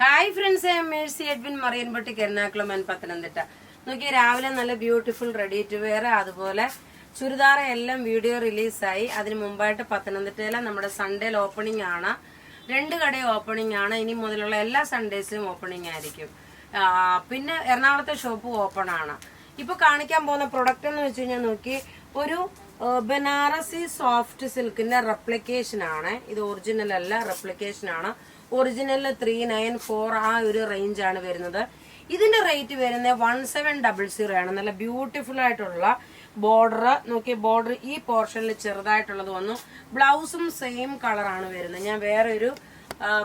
Hi friends, Mercy Edwin marine boutique Ernakulam and Pathanamthitta. നോക്കി രാവിലെ നല്ല ബ്യൂട്ടിഫുൾ റെഡി ടു വെയർ, അതുപോലെ ചുരിദാർ എല്ലാം വീഡിയോ റിലീസായി. അതിന് മുമ്പായിട്ട് പത്തനംതിട്ടയിലെ നമ്മുടെ സൺഡേയിൽ ഓപ്പണിംഗ് ആണ്. 2 കടയും ഓപ്പണിംഗ് ആണ്. ഇനി മുതലുള്ള എല്ലാ സൺഡേസിലും ഓപ്പണിംഗ് ആയിരിക്കും. പിന്നെ എറണാകുളത്തെ ഷോപ്പ് ഓപ്പൺ ആണ്. ഇപ്പൊ കാണിക്കാൻ പോകുന്ന പ്രൊഡക്റ്റ് എന്ന് വെച്ച് കഴിഞ്ഞാൽ നോക്കി, ഒരു ബനാറസി സോഫ്റ്റ് സിൽക്കിന്റെ റെപ്ലിക്കേഷൻ ആണ്. ഇത് ഒറിജിനൽ അല്ല, റെപ്ലിക്കേഷൻ ആണ്. ഒറിജിനൽ 394 ആ ഒരു റേഞ്ച് ആണ് വരുന്നത്. ഇതിന്റെ റേറ്റ് വരുന്നത് 1700 ആണ്. നല്ല ബ്യൂട്ടിഫുൾ ആയിട്ടുള്ള ബോർഡർ നോക്കി, ബോർഡർ ഈ പോർഷനിൽ ചെറുതായിട്ടുള്ളത് വന്നു. ബ്ലൗസും സെയിം കളറാണ് വരുന്നത്. ഞാൻ വേറെ ഒരു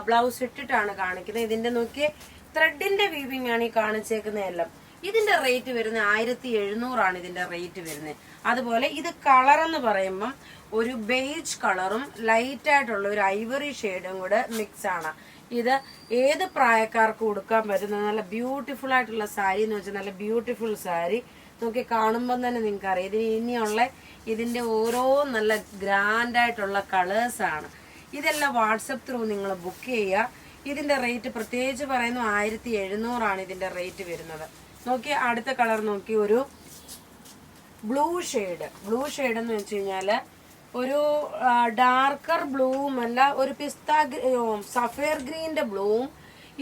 ബ്ലൗസ് ഇട്ടിട്ടാണ് കാണിക്കുന്നത്. ഇതിന്റെ നോക്കി ത്രെഡിന്റെ വീവിംഗ് ആണ് ഈ കാണിച്ചേക്കുന്നതെല്ലാം. ഇതിന്റെ റേറ്റ് വരുന്നത് 1700 ആണ് ഇതിന്റെ റേറ്റ് വരുന്നത്. അതുപോലെ ഇത് കളർ എന്ന് പറയുമ്പം ഒരു ബേജ് കളറും ലൈറ്റ് ആയിട്ടുള്ള ഒരു ഐവറി ഷെയ്ഡും കൂടെ മിക്സ് ആണ്. ഇത് ഏത് പ്രായക്കാർക്ക് കൊടുക്കാൻ പറ്റുന്ന നല്ല ബ്യൂട്ടിഫുൾ ആയിട്ടുള്ള സാരി എന്ന് വെച്ചാൽ നല്ല ബ്യൂട്ടിഫുൾ സാരി. നോക്കി കാണുമ്പോൾ തന്നെ നിങ്ങൾക്ക് അറിയാം ഇതിന് ഇനിയുള്ള ഇതിന്റെ ഓരോ നല്ല ഗ്രാൻഡ് ആയിട്ടുള്ള കളേഴ്സ് ആണ്. ഇതെല്ലാം വാട്സപ്പ് ത്രൂ നിങ്ങൾ ബുക്ക് ചെയ്യുക. ഇതിന്റെ റേറ്റ് പ്രത്യേകിച്ച് പറയുന്നു 1700 ആണ് ഇതിന്റെ റേറ്റ് വരുന്നത്. നോക്കി അടുത്ത കളർ നോക്കി, ഒരു ബ്ലൂ ഷെയ്ഡ്. ബ്ലൂ ഷെയ്ഡ് എന്ന് വെച്ച് കഴിഞ്ഞാല് ഒരു ഡാർക്കർ ബ്ലൂവും അല്ല, ഒരു പിസ്ത സഫയർ ഗ്രീന്റെ ബ്ലൂവും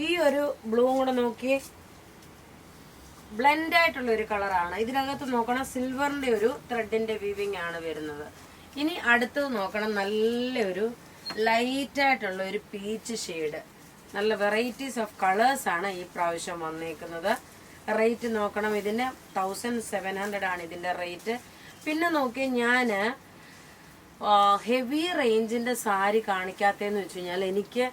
ഈ ഒരു ബ്ലൂവും കൂടെ നോക്കി ബ്ലെൻഡ് ആയിട്ടുള്ള ഒരു കളറാണ്. ഇതിനകത്ത് നോക്കണം സിൽവറിന്റെ ഒരു ത്രെഡിന്റെ വീവിംഗ് ആണ് വരുന്നത്. ഇനി അടുത്തത് നോക്കണം നല്ലൊരു ലൈറ്റ് ആയിട്ടുള്ള ഒരു പീച്ച് ഷെയ്ഡ്. നല്ല വെറൈറ്റീസ് ഓഫ് കളേഴ്സ് ആണ് ഈ പ്രാവശ്യം വന്നേക്കുന്നത്. റേറ്റ് നോക്കണം, ഇതിന് 1700 ആണ് ഇതിന്റെ റേറ്റ്. പിന്നെ നോക്കി, ഞാന് ഹെവി റേഞ്ചിന്റെ സാരി കാണിക്കാത്തതെന്ന് വെച്ച് കഴിഞ്ഞാൽ എനിക്ക്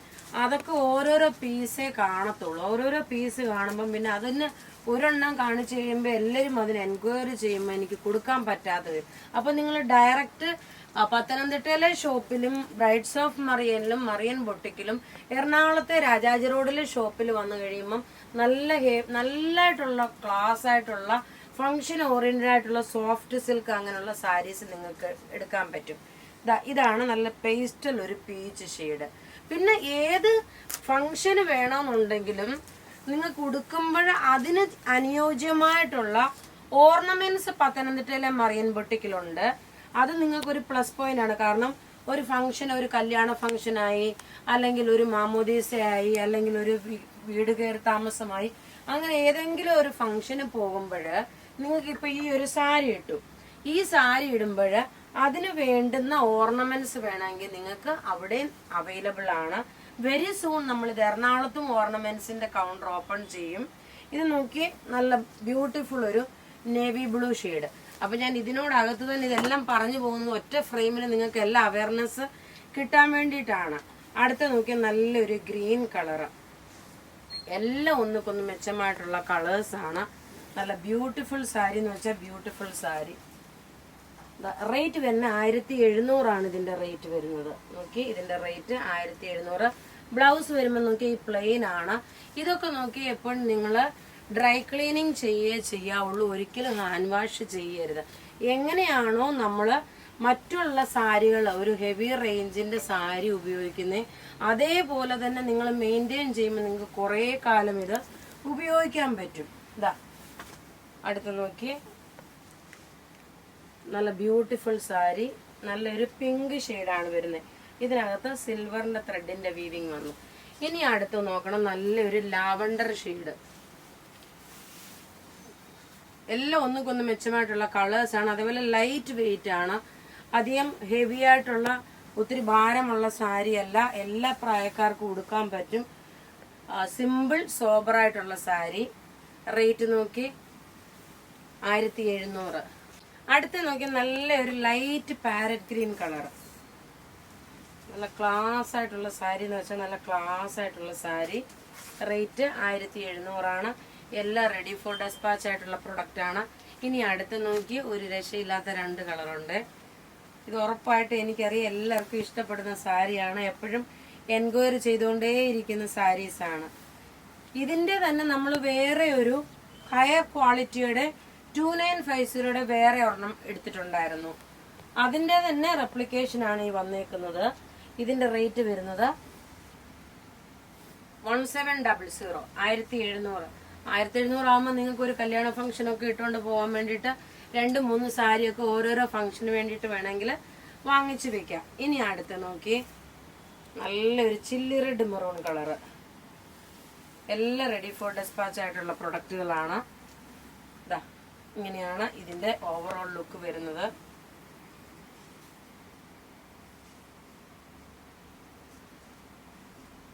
അതൊക്കെ ഓരോരോ പീസേ കാണത്തുള്ളൂ. ഓരോരോ പീസ് കാണുമ്പം പിന്നെ അതിന് ഒരെണ്ണം കാണിച്ചു കഴിയുമ്പോൾ എല്ലാവരും അതിന് എൻക്വയറി ചെയ്യുമ്പോൾ എനിക്ക് കൊടുക്കാൻ പറ്റാതെ വരും. അപ്പൊ നിങ്ങൾ ഡയറക്റ്റ് പത്തനംതിട്ടയിലെ ഷോപ്പിലും ബ്രൈഡ്സ് ഓഫ് മറിയനിലും മറിയൻ ബൊട്ടിക്കിലും എറണാകുളത്തെ രാജാജി റോഡിലെ ഷോപ്പിൽ വന്നു കഴിയുമ്പം നല്ലതായിട്ടുള്ള ക്ലാസ് ആയിട്ടുള്ള ഫംഗ്ഷൻ ഓറിയന്റഡ് ആയിട്ടുള്ള സോഫ്റ്റ് സിൽക്ക് അങ്ങനെയുള്ള സാരീസ് നിങ്ങൾക്ക് എടുക്കാൻ പറ്റും. ഇതാണ് നല്ല പേസ്റ്റൽ ഒരു പീച്ച് ഷെയ്ഡ്. പിന്നെ ഏത് ഫംഗ്ഷന് വേണമെന്നുണ്ടെങ്കിലും നിങ്ങൾക്ക് ഉടുക്കുമ്പോൾ അതിന് അനുയോജ്യമായിട്ടുള്ള ഓർണമെന്റ്സ് പത്തനംതിട്ടയിലെ മറിയൻ ബൊട്ടിക്കിലുണ്ട്. അത് നിങ്ങൾക്കൊരു പ്ലസ് പോയിന്റ് ആണ്. കാരണം ഒരു ഫംഗ്ഷൻ, ഒരു കല്യാണ ഫംഗ്ഷനായി, അല്ലെങ്കിൽ ഒരു മാമോദീസയായി, അല്ലെങ്കിൽ ഒരു വീട് കയറി താമസമായി, അങ്ങനെ ഏതെങ്കിലും ഒരു ഫംഗ്ഷന് പോകുമ്പോൾ നിങ്ങൾക്ക് ഇപ്പൊ ഈ ഒരു സാരി ഇട്ടു. ഈ സാരി ഇടുമ്പോൾ അതിന് വേണ്ടുന്ന ഓർണമെന്റ്സ് വേണമെങ്കിൽ നിങ്ങൾക്ക് അവിടെ അവൈലബിൾ ആണ്. വെരി സൂൺ നമ്മൾ ഇത് എറണാകുളത്തും ഓർണമെന്റ്സിന്റെ കൗണ്ടർ ഓപ്പൺ ചെയ്യും. ഇത് നോക്കി നല്ല ബ്യൂട്ടിഫുൾ ഒരു നേവി ബ്ലൂ ഷെയ്ഡ്. അപ്പൊ ഞാൻ ഇതിനോടകത്ത് തന്നെ ഇതെല്ലാം പറഞ്ഞു പോകുന്നത് ഒറ്റ ഫ്രെയിമിൽ നിങ്ങൾക്ക് എല്ലാ അവയർനെസ് കിട്ടാൻ വേണ്ടിയിട്ടാണ്. അടുത്ത നോക്കി നല്ലൊരു ഗ്രീൻ കളറ്. എല്ലാം ഒന്നുകൊന്ന് മെച്ചമായിട്ടുള്ള കളേഴ്സ് ആണ്. നല്ല ബ്യൂട്ടിഫുൾ സാരി എന്ന് വെച്ചാൽ ബ്യൂട്ടിഫുൾ സാരി. റേറ്റ് വരുന്നത് 1700 ആണ് ഇതിന്റെ റേറ്റ് വരുന്നത്. നോക്കി ഇതിന്റെ റേറ്റ് 1700. ബ്ലൗസ് വരുമ്പോൾ നോക്കി ഈ പ്ലെയിൻ ആണ്. ഇതൊക്കെ നോക്കി എപ്പോഴും നിങ്ങള് ഡ്രൈ ക്ലീനിങ് ചെയ്യാവുള്ളൂ. ഒരിക്കലും ഹാൻഡ് വാഷ് ചെയ്യരുത്. എങ്ങനെയാണോ നമ്മള് മറ്റുള്ള സാരികൾ ഒരു ഹെവി റേഞ്ചിന്റെ സാരി ഉപയോഗിക്കുന്നത്, അതേപോലെ തന്നെ നിങ്ങൾ മെയിൻറ്റെയിൻ ചെയ്യുമ്പോൾ നിങ്ങൾക്ക് കുറെ കാലം ഇത് ഉപയോഗിക്കാൻ പറ്റും. അടുത്ത നോക്കി നല്ല ബ്യൂട്ടിഫുൾ സാരി. നല്ലൊരു പിങ്ക് ഷെയ്ഡാണ് വരുന്നത്. ഇതിനകത്ത് സിൽവറിന്റെ ത്രെഡിന്റെ വീവിങ് വന്നു. ഇനി അടുത്ത് നോക്കണം നല്ലൊരു ലാവണ്ടർ ഷെയ്ഡ്. എല്ലാം ഒന്നുകൊന്ന് മെച്ചമായിട്ടുള്ള കളേഴ്സ് ആണ്. അതേപോലെ ലൈറ്റ് വെയിറ്റ് ആണ്. അധികം ഹെവി ആയിട്ടുള്ള ഒത്തിരി ഭാരമുള്ള സാരി അല്ല. എല്ലാ പ്രായക്കാർക്കും ഉടുക്കാൻ പറ്റും. സിമ്പിൾ സോബർ ആയിട്ടുള്ള സാരി. റേറ്റ് നോക്കി 1700. അടുത്ത് നോക്കി നല്ലൊരു ലൈറ്റ് പാരറ്റ് ഗ്രീൻ കളർ. നല്ല ക്ലാസ് ആയിട്ടുള്ള സാരി എന്ന് വെച്ചാൽ നല്ല ക്ലാസ് ആയിട്ടുള്ള സാരി. റേറ്റ് 1700 ആണ്. എല്ലാം റെഡി ഫോർ ഡെസ്പാച്ച് ആയിട്ടുള്ള പ്രൊഡക്റ്റ് ആണ്. ഇനി അടുത്ത് നോക്കി ഒരു രക്ഷയില്ലാത്ത 2 കളറുണ്ട്. ഇത് ഉറപ്പായിട്ട് എനിക്കറിയാം എല്ലാവർക്കും ഇഷ്ടപ്പെടുന്ന സാരിയാണ്. എപ്പോഴും എൻക്വയറി ചെയ്തുകൊണ്ടേയിരിക്കുന്ന സാരീസ് ആണ്. ഇതിന്റെ തന്നെ നമ്മൾ വേറെ ഒരു ഹയർ ക്വാളിറ്റിയുടെ 2950 വേറെ ഒരെണ്ണം എടുത്തിട്ടുണ്ടായിരുന്നു. അതിന്റെ തന്നെ റെപ്ലിക്കേഷൻ ആണ് ഈ വന്നേക്കുന്നത്. ഇതിന്റെ റേറ്റ് വരുന്നത് 1700 1700 1700 ആകുമ്പോൾ നിങ്ങൾക്ക് ഒരു കല്യാണ ഫംഗ്ഷൻ ഒക്കെ ഇട്ടുകൊണ്ട് പോകാൻ വേണ്ടിയിട്ട് 2-3 സാരിയൊക്കെ ഓരോരോ ഫംഗ്ഷന് വേണ്ടിയിട്ട് വേണമെങ്കിൽ വാങ്ങിച്ചു വെക്കാം. ഇനി അടുത്ത് നോക്കി നല്ലൊരു ചില്ലി റെഡ് മെറൂൺ കളറ്. എല്ലാം റെഡി ഫോർ ഡെസ്പാച്ച് ആയിട്ടുള്ള പ്രൊഡക്റ്റുകളാണ്. ഇതാ ഇങ്ങനെയാണ് ഇതിന്റെ ഓവറോൾ ലുക്ക് വരുന്നത്.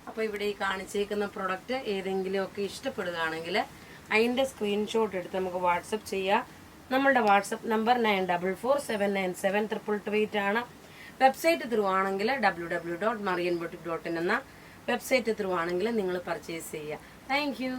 അപ്പോൾ ഇവിടെ ഈ കാണിച്ചേക്കുന്ന പ്രൊഡക്റ്റ് ഏതെങ്കിലും ഒക്കെ ഇഷ്ടപ്പെടുകയാണെങ്കിൽ അതിൻ്റെ സ്ക്രീൻഷോട്ട് എടുത്ത് നമുക്ക് വാട്സപ്പ് ചെയ്യാം. നമ്മളുടെ വാട്സപ്പ് നമ്പർ 9447972288 ആണ്. വെബ്സൈറ്റ് ത്രൂ ആണെങ്കിൽ www.marianboutique.in എന്ന വെബ്സൈറ്റ് ത്രൂ ആണെങ്കിൽ നിങ്ങൾ പർച്ചേസ് ചെയ്യുക. Thank you.